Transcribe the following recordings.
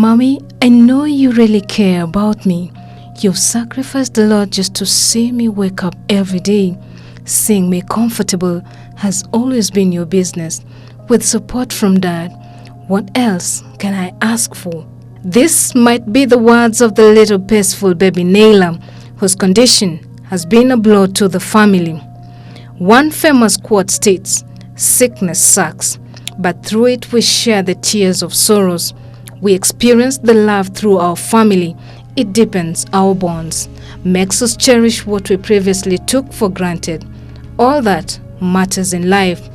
Mommy, I know you really care about me. You've sacrificed a lot just to see me wake up every day. Seeing me comfortable has always been your business. With support from Dad, what else can I ask for? This might be the words of the little peaceful baby Nayla, whose condition has been a blow to the family. One famous quote states, "Sickness sucks, but through it we share the tears of sorrows. We experience the love through our family. It deepens our bonds, makes us cherish what we previously took for granted. All that matters in life,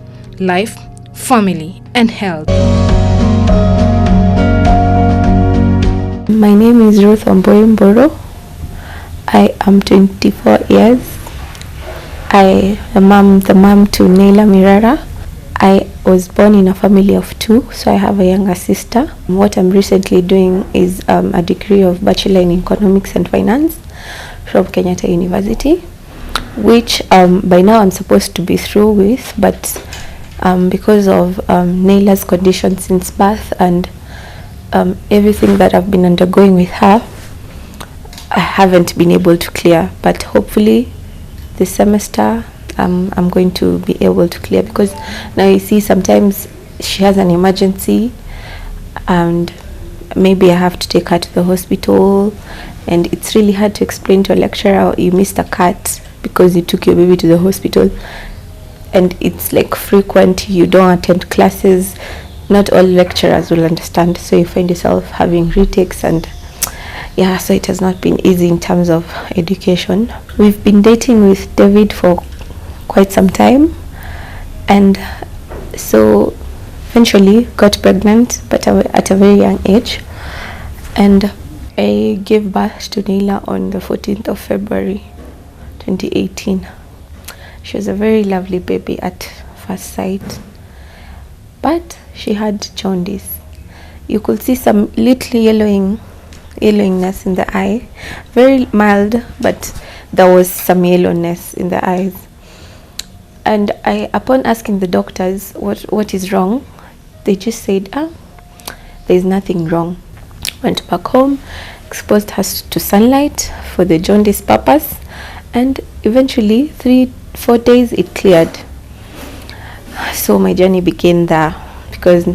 family, and health." My name is Ruth Omboyimboro. I am 24 years. I am the mom to Nayla Mirara. I was born in a family of 2, so I have a younger sister. What I'm recently doing is a degree of Bachelor in Economics and Finance from Kenyatta University, which by now I'm supposed to be through with, but because of Nayla's condition since birth and everything that I've been undergoing with her, I haven't been able to clear, but hopefully this semester I'm going to be able to clear, because now you see sometimes she has an emergency and maybe I have to take her to the hospital, and it's really hard to explain to a lecturer you missed a cut because you took your baby to the hospital, and it's like frequent, you don't attend classes, not all lecturers will understand, so you find yourself having retakes, and yeah, so it has not been easy in terms of education. We've been dating with David for quite some time, and so eventually got pregnant, but at a very young age, and I gave birth to Nayla on the 14th of February 2018. She was a very lovely baby at first sight, but she had jaundice. You could see some little yellowingness in the eye, very mild, but there was some yellowness in the eyes. And upon asking the doctors what is wrong, they just said, there's nothing wrong. Went back home, exposed her to sunlight for the jaundice purpose, and eventually 3-4 days it cleared. So my journey began there, because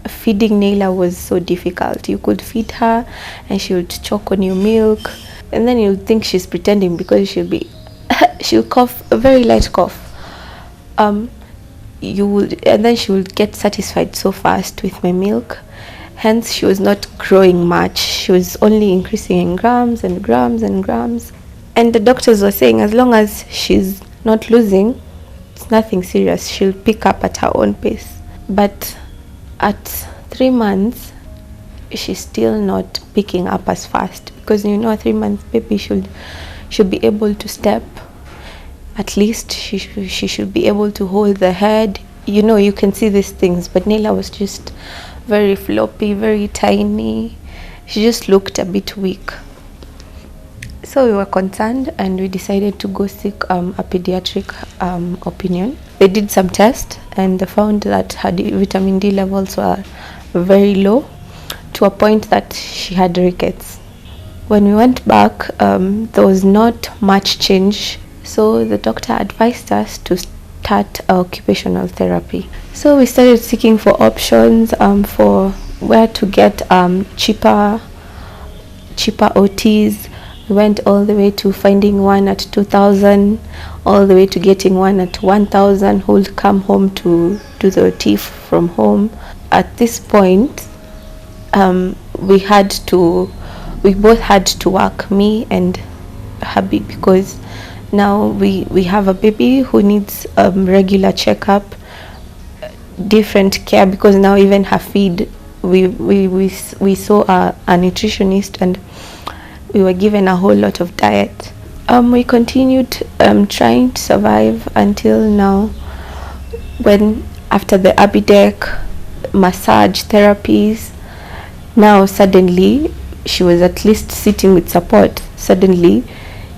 feeding Nayla was so difficult. You could feed her and she would choke on your milk, and then you'll think she's pretending because she'll cough, a very light cough. And then she would get satisfied so fast with my milk. Hence, she was not growing much. She was only increasing in grams and grams and grams. And the doctors were saying, as long as she's not losing, it's nothing serious. She'll pick up at her own pace. But at 3 months, she's still not picking up as fast, because a 3-month baby should be able to step. At least she should be able to hold the head. You can see these things, but Nayla was just very floppy, very tiny. She just looked a bit weak. So we were concerned, and we decided to go seek a pediatric opinion. They did some tests, and they found that her vitamin D levels were very low, to a point that she had rickets. When we went back, there was not much change. So the doctor advised us to start occupational therapy. So we started seeking for options for where to get cheaper OTs. We went all the way to finding one at 2,000, all the way to getting one at 1,000 who would come home to do the OT from home. At this point, we both had to work, me and hubby, because now we have a baby who needs regular checkup, different care, because now even her feed, we saw a nutritionist, and we were given a whole lot of diet. We continued trying to survive until now, when after the Abidec, massage therapies, now suddenly she was at least sitting with support. Suddenly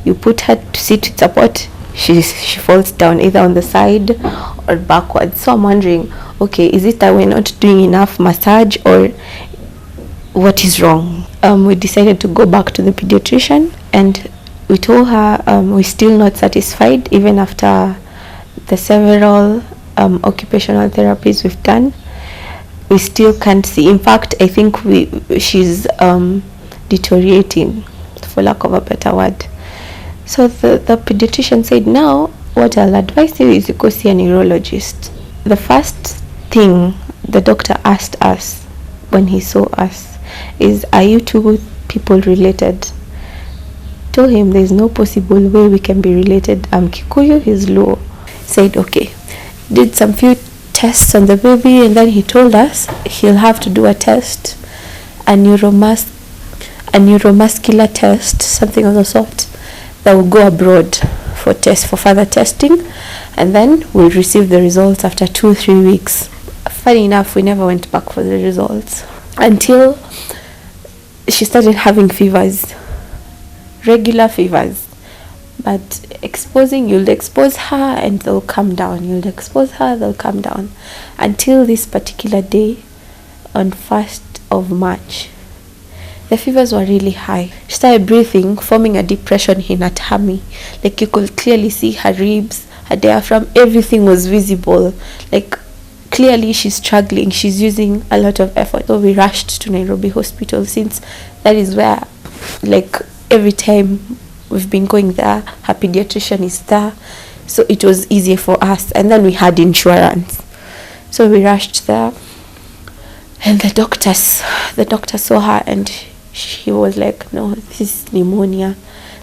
you put her to sit with support, she falls down either on the side or backwards. So I'm wondering, okay, is it that we're not doing enough massage, or what is wrong. We decided to go back to the pediatrician, and we told her we're still not satisfied even after the several occupational therapies we've done. We still can't see. In fact, I think she's deteriorating, for lack of a better word. So the pediatrician said, now what I'll advise you is to go see a neurologist. The first thing the doctor asked us when he saw us is, are you two people related? Told him there's no possible way we can be related. I'm Kikuyu, he's Luo. Said okay. Did some few tests on the baby, and then he told us he'll have to do a test, a neuromuscular test, something of the sort, that will go abroad for further testing, and then we'll receive the results after 2-3 weeks. Funny enough, we never went back for the results until she started having fevers, regular fevers. But you'll expose her and they'll come down. You'll expose her, they'll come down. Until this particular day, on 1st of March, the fevers were really high. She started breathing, forming a depression in her tummy. Like you could clearly see her ribs, her diaphragm, everything was visible. Like clearly she's struggling, she's using a lot of effort. So we rushed to Nairobi Hospital, since that is where, like, every time we've been going there, her pediatrician is there, so it was easier for us. And then we had insurance, so we rushed there, and the doctor saw her, and she was like, no, this is pneumonia,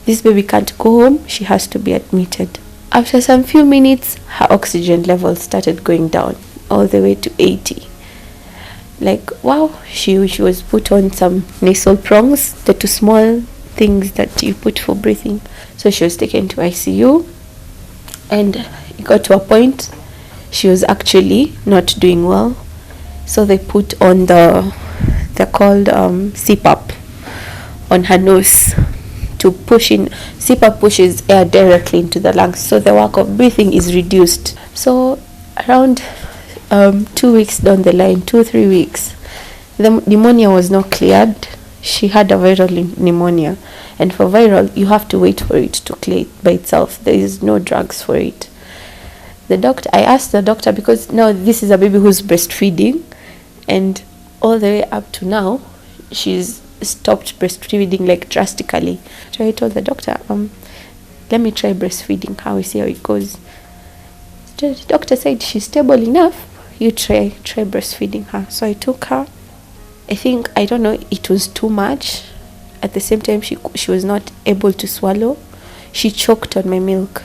this baby can't go home, she has to be admitted. After some few minutes, her oxygen levels started going down all the way to 80. Like, wow. She was put on some nasal prongs, the two small things that you put for breathing. So she was taken to ICU, and it got to a point she was actually not doing well. So they put on they're called CPAP on her nose to push in. CPAP pushes air directly into the lungs, so the work of breathing is reduced. So around 2 weeks down the line, 2-3 weeks, the pneumonia was not cleared. She had a viral pneumonia, and for viral you have to wait for it to clear it by itself. There is no drugs for it. I asked the doctor, because now this is a baby who's breastfeeding, and all the way up to now she's stopped breastfeeding, like, drastically. So I told the doctor, let me try breastfeeding her, we see how it goes. The doctor said she's stable enough, you try breastfeeding her. So I took her. I don't know, it was too much. At the same time, she was not able to swallow. She choked on my milk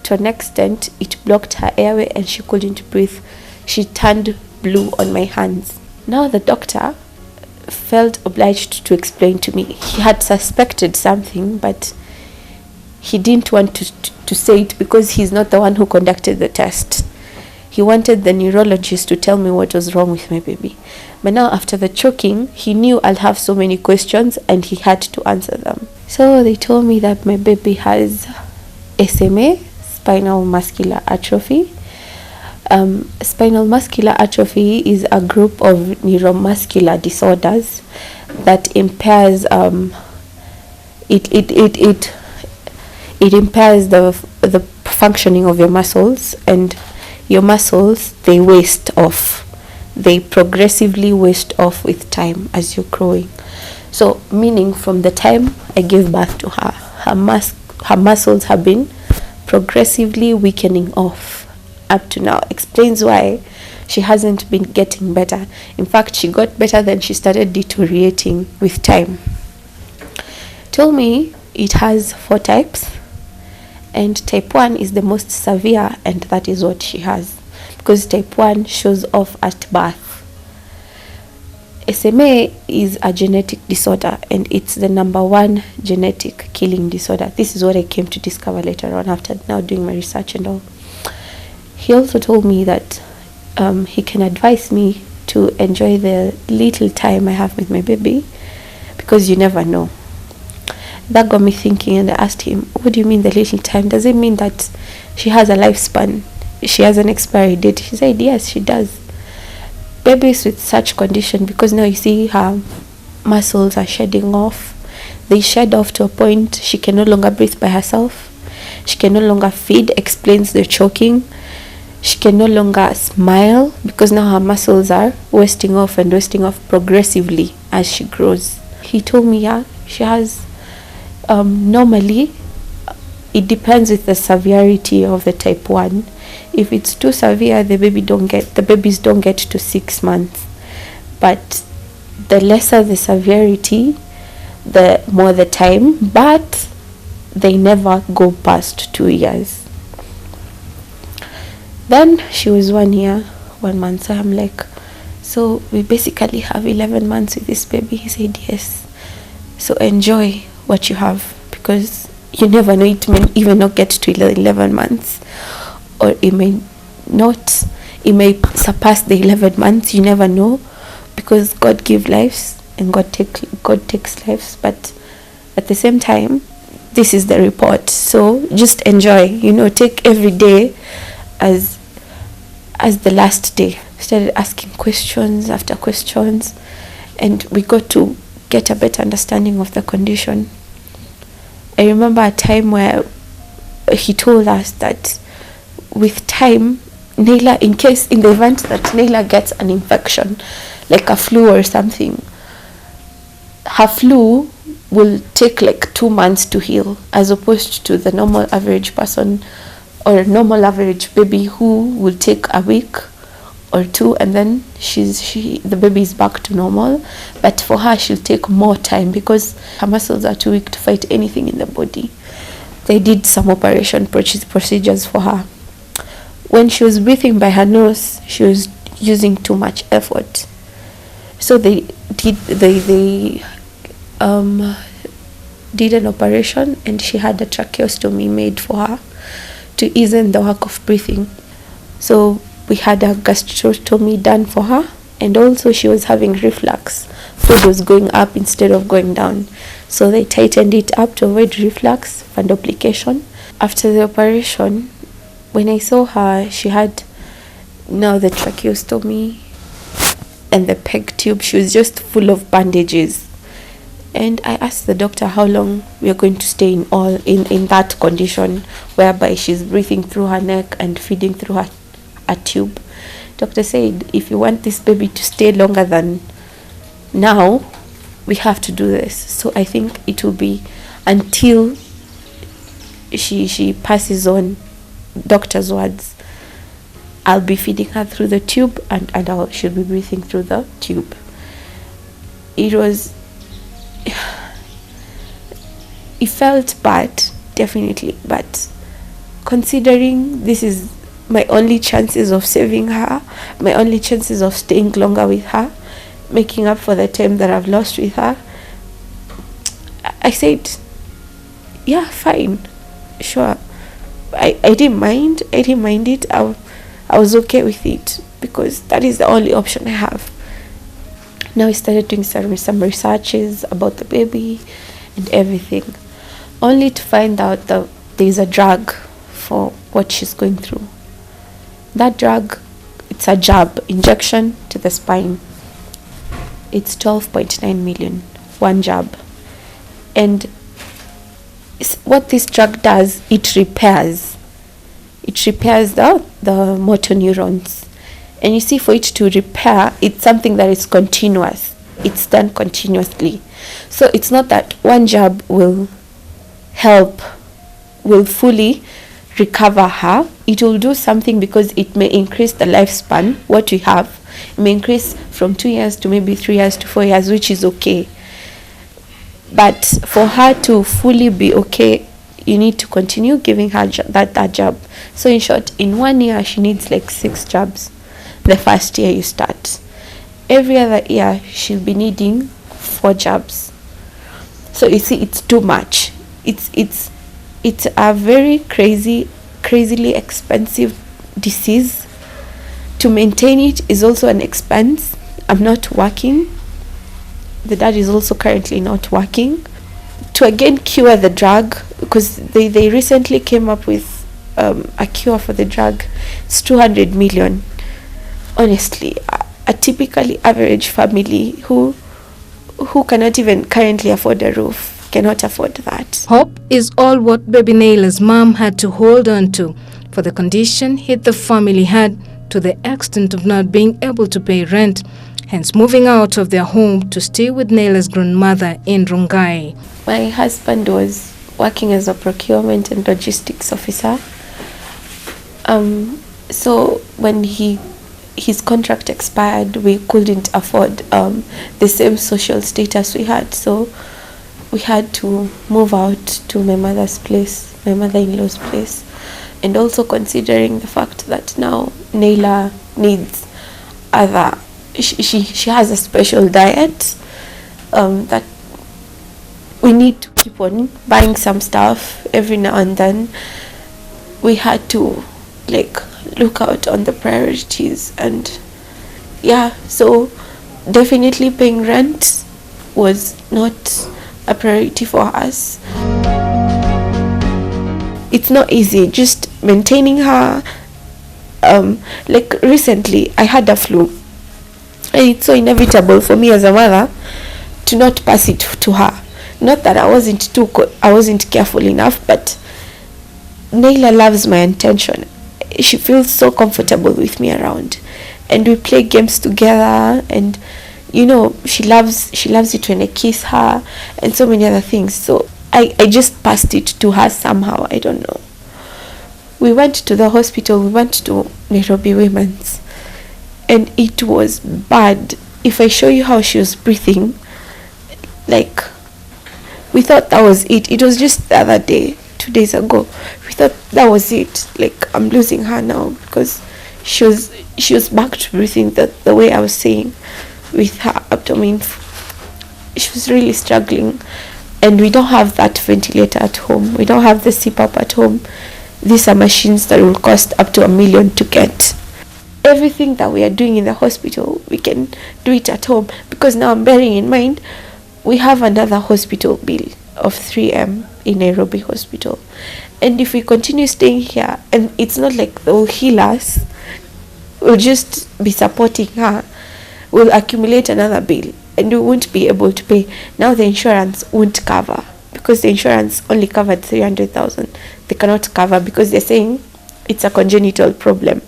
to an extent it blocked her airway, and she couldn't breathe. She turned blue on my hands. Now the doctor felt obliged to explain to me. He had suspected something, but he didn't want to say it, because he's not the one who conducted the test. He wanted the neurologist to tell me what was wrong with my baby. But now, after the choking, he knew I'll have so many questions, and he had to answer them. So they told me that my baby has SMA, spinal muscular atrophy. Spinal muscular atrophy is a group of neuromuscular disorders that impairs it impairs the functioning of your muscles, and your muscles, they waste off. They progressively waste off with time as you're growing. So meaning, from the time I gave birth to her, her muscles have been progressively weakening off up to now. Explains why she hasn't been getting better. In fact, she got better, then she started deteriorating with time. Told me it has 4 types, and type 1 is the most severe, and that is what she has, because type 1 shows off at birth. SMA is a genetic disorder, and it's the #1 genetic killing disorder. This is what I came to discover later on, after now doing my research and all. He also told me that he can advise me to enjoy the little time I have with my baby, because you never know. That got me thinking, and I asked him, what do you mean the little time? Does it mean that she has a lifespan? She has an expiry date? He said, yes, she does. Babies with such condition, because now you see her muscles are shedding off. They shed off to a point she can no longer breathe by herself. She can no longer feed, explains the choking. She can no longer smile because now her muscles are wasting off progressively as she grows. He told me, yeah, she has, normally, it depends with the severity of the type 1. If it's too severe, the babies don't get to 6 months. But the lesser the severity, the more the time, but they never go past 2 years. Then she was 1 year, 1 month. So I'm like, so we basically have 11 months with this baby. He said, yes. So enjoy what you have, because you never know, it may even not get to 11 months, or it may surpass the 11 months. You never know, because God gives lives and God takes lives. But at the same time, this is the report. So just enjoy, take every day as the last day. Started asking questions after questions, and we got to get a better understanding of the condition. I remember a time where he told us that with time, Nayla, in the event that Nayla gets an infection, like a flu or something, her flu will take like 2 months to heal, as opposed to the normal average person or normal average baby who will take a week or 2, and then the baby is back to normal. But for her, she'll take more time because her muscles are too weak to fight anything in the body. They did some operation procedures for her. When she was breathing by her nose, she was using too much effort. So they did an operation, and she had a tracheostomy made for her to ease in the work of breathing. So we had a gastrostomy done for her, and also she was having reflux. Food was going up instead of going down. So they tightened it up to avoid reflux and duplication. After the operation, when I saw her, she had now the tracheostomy and the peg tube. She was just full of bandages. And I asked the doctor how long we are going to stay in that condition, whereby she's breathing through her neck and feeding through a tube. Doctor said, if you want this baby to stay longer than now, we have to do this. So I think it will be until she passes on, doctor's words. I'll be feeding her through the tube, and she'll be breathing through the tube. It felt bad, definitely, but considering this is my only chances of saving her, my only chances of staying longer with her, making up for the time that I've lost with her, I said, yeah, fine, sure. I didn't mind it. I was okay with it, because that is the only option I have. Now I started doing some researches about the baby and everything, only to find out that there's a drug for what she's going through. That drug, it's a jab, injection to the spine. It's 12.9 million, one jab. And what this drug does, it repairs the motor neurons. And you see, for it to repair, it's something that is continuous. It's done continuously. So it's not that one jab will fully recover her. It will do something, because it may increase the lifespan, what we have. It may increase from 2 years to maybe 3 years to 4 years, which is okay. But for her to fully be okay, you need to continue giving her that jab. So in short, in 1 year, she needs like 6 jabs. The first year you start. Every other year, she'll be needing 4 jabs. So you see, it's too much. It's a very crazily expensive disease. To maintain it is also an expense. I'm not working. The dad is also currently not working. To again cure the drug, because they recently came up with a cure for the drug, it's 200 million. Honestly, a typically average family who who cannot even currently afford a roof cannot afford that. Hope is all what baby Nayla's mom had to hold on to, for the condition hit the family had to the extent of not being able to pay rent, hence moving out of their home to stay with Nayla's grandmother in Rongai. My husband was working as a procurement and logistics officer. So when his contract expired, we couldn't afford the same social status we had. So we had to move out to my mother-in-law's place. And also considering the fact that now Nayla needs she has a special diet that we need to keep on buying some stuff every now and then. We had to look out on the priorities, and so definitely paying rent was not a priority for us. It's not easy just maintaining her. Recently I had a flu, and it's so inevitable for me as a mother to not pass it to her. Not that I wasn't careful enough, but Nayla loves my attention. She feels so comfortable with me around, and we play games together, and she loves it when I kiss her, and so many other things. So I just passed it to her somehow. I don't know. We went to the hospital. We went to Nairobi Women's, and it was bad. If I show you how she was breathing, we thought that was it. It was just the other day, 2 days ago. We thought that was it. I'm losing her now, because she was back to breathing the way I was saying, with her abdomen. She was really struggling, and we don't have that ventilator at home. We don't have the CPAP at home. These are machines that will cost up to $1 million to get. Everything that we are doing in the hospital, we can do it at home, because now I'm bearing in mind we have another hospital bill of 3M in Nairobi Hospital, and if we continue staying here, and it's not like they'll heal us, we'll just be supporting her, we'll accumulate another bill, and we won't be able to pay. Now the insurance won't cover, because the insurance only covered 300,000. They cannot cover, because they're saying it's a congenital problem,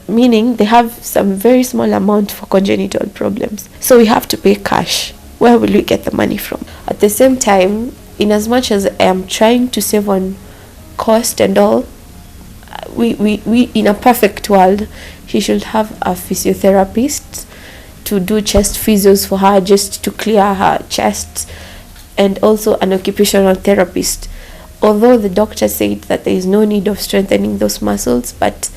meaning they have some very small amount for congenital problems. So we have to pay cash. Where will we get the money from? At the same time, in as much as I am trying to save on cost and all, we in a perfect world, she should have a physiotherapist to do chest physios for her, just to clear her chest, and also an occupational therapist. Although the doctor said that there is no need of strengthening those muscles, but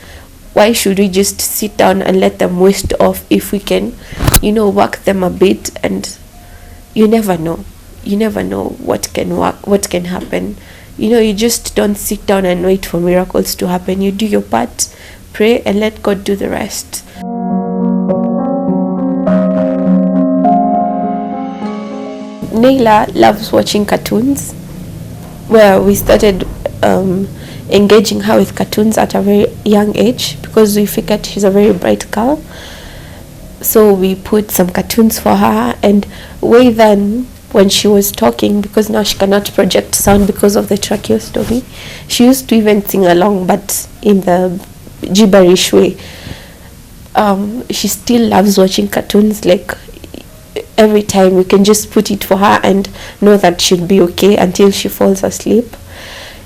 why should we just sit down and let them waste off if we can, work them a bit? And you never know what can work, what can happen. You just don't sit down and wait for miracles to happen. You do your part, pray, and let God do the rest. Nayla loves watching cartoons, where we started engaging her with cartoons at a very young age, because we figured she's a very bright girl. So we put some cartoons for her, and way then, when she was talking, because now she cannot project sound because of the tracheostomy, she used to even sing along, but in the gibberish way. She still loves watching cartoons. Every time we can just put it for her and know that she'll be okay until she falls asleep.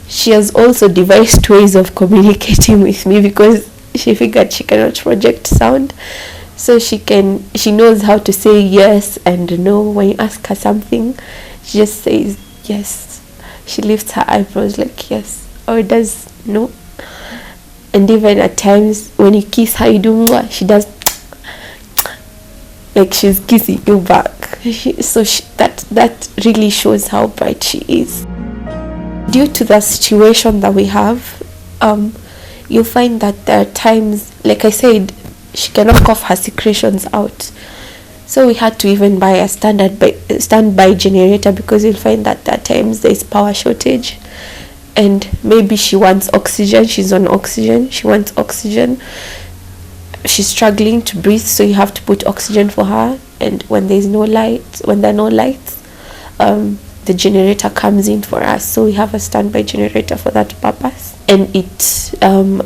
She has also devised ways of communicating with me, because she figured she cannot project sound. So she knows how to say yes and no. When you ask her something, she just says yes. She lifts her eyebrows like yes, or does no. And even at times when you kiss her, you do mwah, she does like she's kissing you back. That really shows how bright she is. Due to the situation that we have, you'll find that there are times, like I said, she cannot cough her secretions out. So we had to even buy a standby generator, because you'll find that at times there is power shortage, and maybe she wants oxygen. She's on oxygen. She wants oxygen. she's struggling to breathe, so you have to put oxygen for her. And when there are no lights, the generator comes in for us, so we have a standby generator for that purpose, and it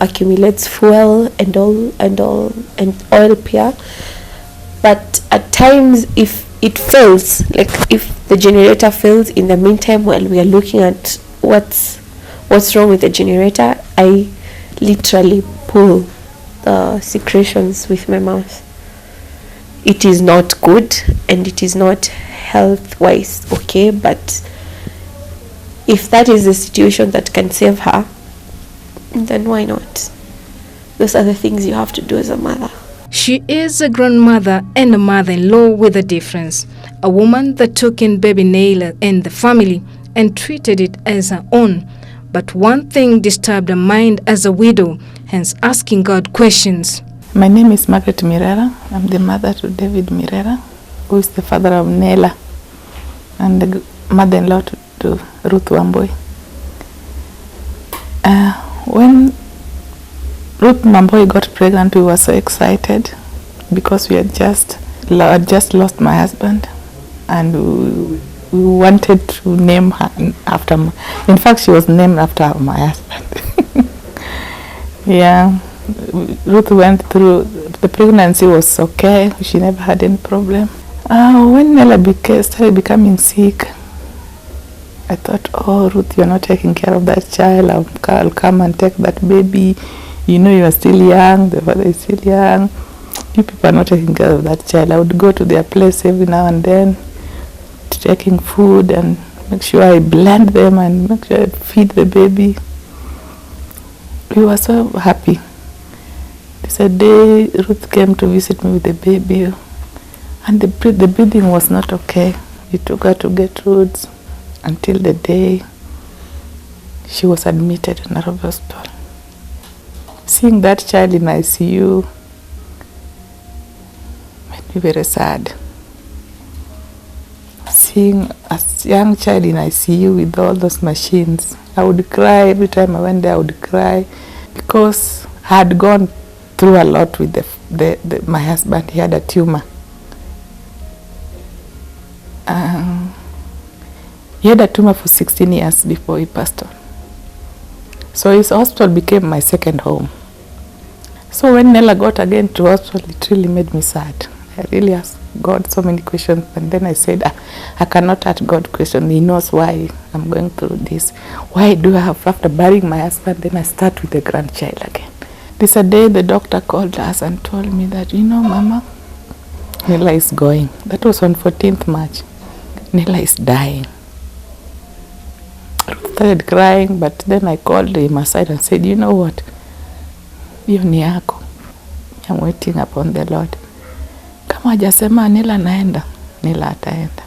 accumulates fuel and oil here. But at times, if it fails, like if the generator fails in the meantime while we are looking at what's wrong with the generator, I literally pull the secretions with my mouth. It is not good and it is not health wise okay, but if that is the situation that can save her, then why not? Those are the things you have to do as a mother. She is a grandmother and a mother-in-law with a difference. A woman that took in baby Nayla and the family and treated it as her own. But one thing disturbed her mind as a widow, hence asking God questions. My name is Margaret Mirera. I'm the mother to David Mirera, who is the father of Nayla, and the mother-in-law to Ruth Wambui. When Ruth Wambui got pregnant, we were so excited because we had just lost my husband, and we wanted to name her after me. In fact, she was named after my husband. Yeah, Ruth went through, the pregnancy was okay, she never had any problem. When Nayla started becoming sick, I thought, oh, Ruth, you're not taking care of that child. I'll come and take that baby. You know, you are still young, the father is still young. You people are not taking care of that child. I would go to their place every now and then, taking food and make sure I blend them and make sure I feed the baby. We were so happy. This a day Ruth came to visit me with the baby, and the breathing was not okay. We took her to get roots until the day she was admitted in a hospital. Seeing that child in ICU made me very sad. Seeing a young child in ICU with all those machines, I would cry. Every time I went there, I would cry because I had gone through a lot with my husband. He had a tumor. He had a tumor for 16 years before he passed on. So his hospital became my second home. So when Nayla got again to hospital, it really made me sad. I really asked God so many questions, and then I said, I cannot ask God questions. He knows why I'm going through this. Why do I have, after burying my husband, then I start with the grandchild again? This a day the doctor called us and told me that, you know, Mama, Nayla is going. That was on 14th March. Nayla is dying. I started crying, but then I called him aside and said, you know what? Hiyo ni yako. I'm waiting upon the Lord. Kama hajasema Nayla naenda, Nayla ataenda.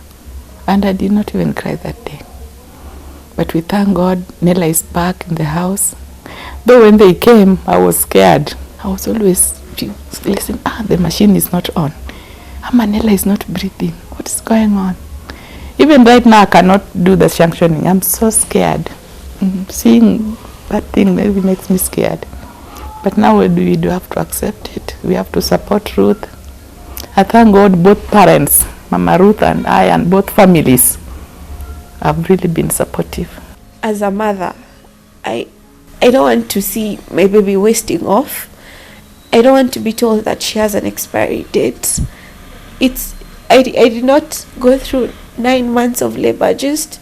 And I did not even cry that day. But we thank God, Nayla is back in the house. Though when they came, I was scared. I was always listening, the machine is not on. Nayla is not breathing. What is going on? Even right now, I cannot do the functioning. I'm so scared. Seeing that thing maybe makes me scared. But now what do? We do have to accept it. We have to support Ruth. I thank God both parents, Mama Ruth and I, and both families have really been supportive. As a mother, I don't want to see my baby wasting off. I don't want to be told that she has an expiry date. I did not go through 9 months of labor just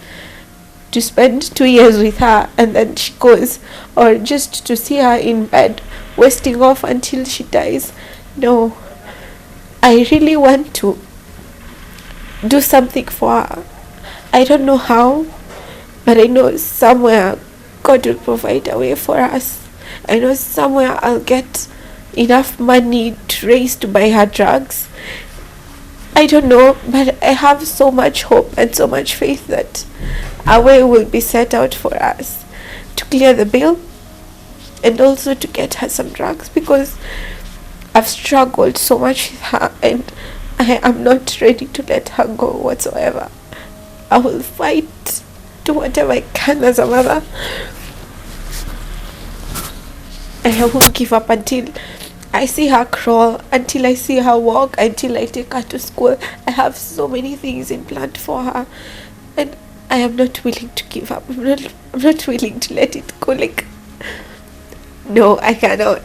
to spend 2 years with her and then she goes, or just to see her in bed wasting off until she dies. No, I really want to do something for her. I don't know how, but I know somewhere God will provide a way for us. I know somewhere I'll get enough money to raise to buy her drugs. I don't know, but I have so much hope and so much faith that a way will be set out for us to clear the bill and also to get her some drugs, because I've struggled so much with her and I am not ready to let her go whatsoever. I will fight, do whatever I can as a mother. I won't give up until I see her crawl, until I see her walk, until I take her to school. I have so many things in plan for her, and I am not willing to give up. I'm not willing to let it go. Like, no, I cannot.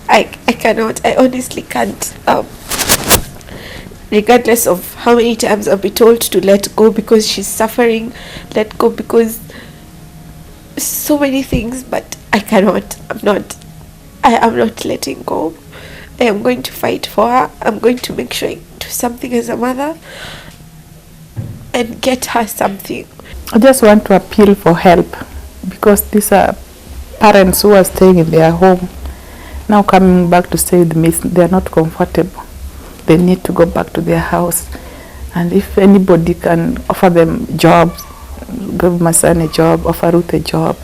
I cannot. I honestly can't. Regardless of how many times I'll be told to let go because she's suffering, let go because so many things, but I cannot. I am not letting go. I am going to fight for her. I'm going to make sure I do something as a mother and get her something. I just want to appeal for help, because these are parents who are staying in their home, now coming back to stay with me. They are not comfortable. They need to go back to their house. And if anybody can offer them jobs, give my son a job, offer Ruth a job,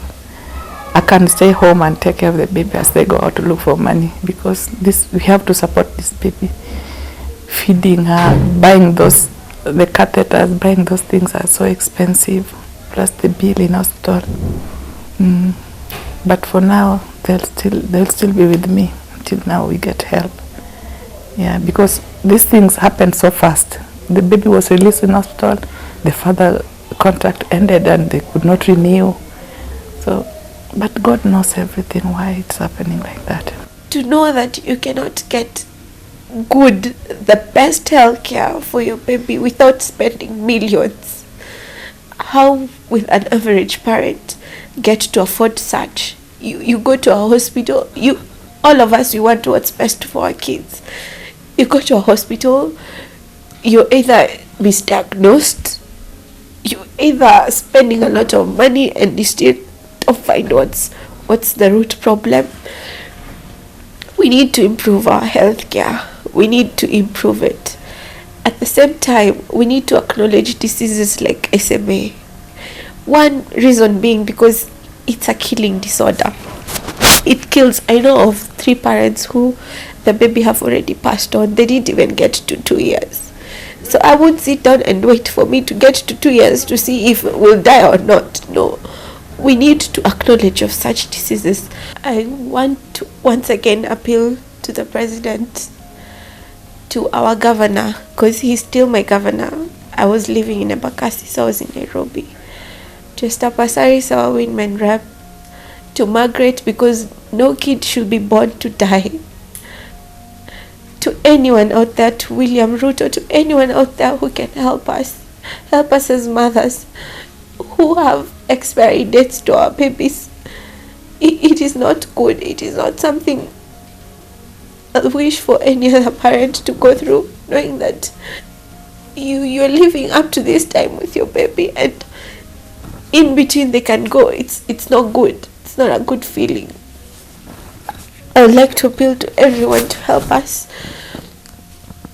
I can stay home and take care of the baby as they go out to look for money, because we have to support this baby. Feeding her, buying the catheters, buying those things are so expensive, plus the bill in hospital. But for now, they'll still be with me until now we get help. Yeah, because these things happen so fast. The baby was released in hospital, the father contract ended and they could not renew. So, but God knows everything, why it's happening like that. To know that you cannot get the best health care for your baby without spending millions. How will an average parent get to afford such? You go to a hospital, all of us, we want what's best for our kids. You go to a hospital, you either misdiagnosed, you either spending a lot of money and you still don't find what's the root problem. We need to improve our health care. We need to improve it. At the same time, we need to acknowledge diseases like SMA. One reason being because it's a killing disorder. It kills. I know of 3 parents who the baby have already passed on. They didn't even get to 2 years. So I won't sit down and wait for me to get to 2 years to see if we'll die or not. No. We need to acknowledge of such diseases. I want to once again appeal to the president, to our governor, because he's still my governor. I was living in Advocacy, so I was in Nairobi. To Estapasari, our women rep, to Margaret, because no kid should be born to die. To anyone out there, to William Ruto, to anyone out there who can help us as mothers who have expiry dates to our babies. It is not good. It is not something I wish for any other parent to go through, knowing that you're living up to this time with your baby, and in between they can go. It's not good. It's not a good feeling. I would like to appeal to everyone to help us.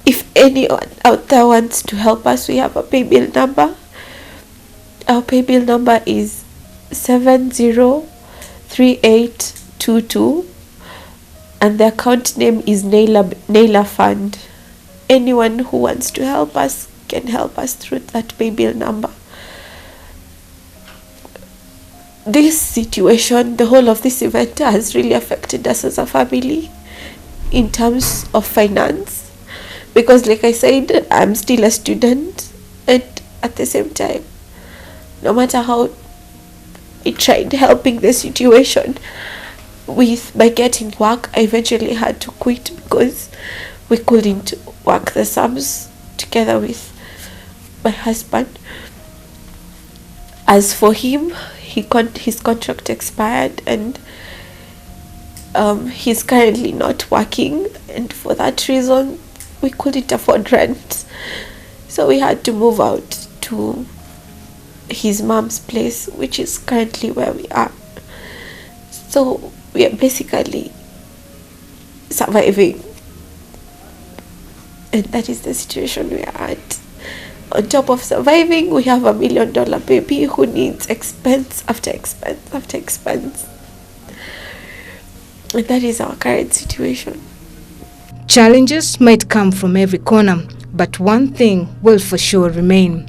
If anyone out there wants to help us, we have a pay bill number. Our pay bill number is 703822, and the account name is Nayla Fund. Anyone who wants to help us can help us through that pay bill number. This situation, the whole of this event, has really affected us as a family in terms of finance, because like I said, I'm still a student, and at the same time, no matter how I tried helping the situation by getting work, I eventually had to quit because we couldn't work the sums together with my husband. As for him, his contract expired, and he's currently not working, and for that reason we couldn't afford rent, so we had to move out to his mom's place, which is currently where we are. So we are basically surviving, and that is the situation we are at. On top of surviving, we have $1 million baby who needs expense after expense after expense, and that is our current situation. Challenges might come from every corner, but one thing will for sure remain: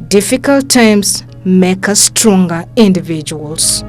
difficult times make us stronger individuals.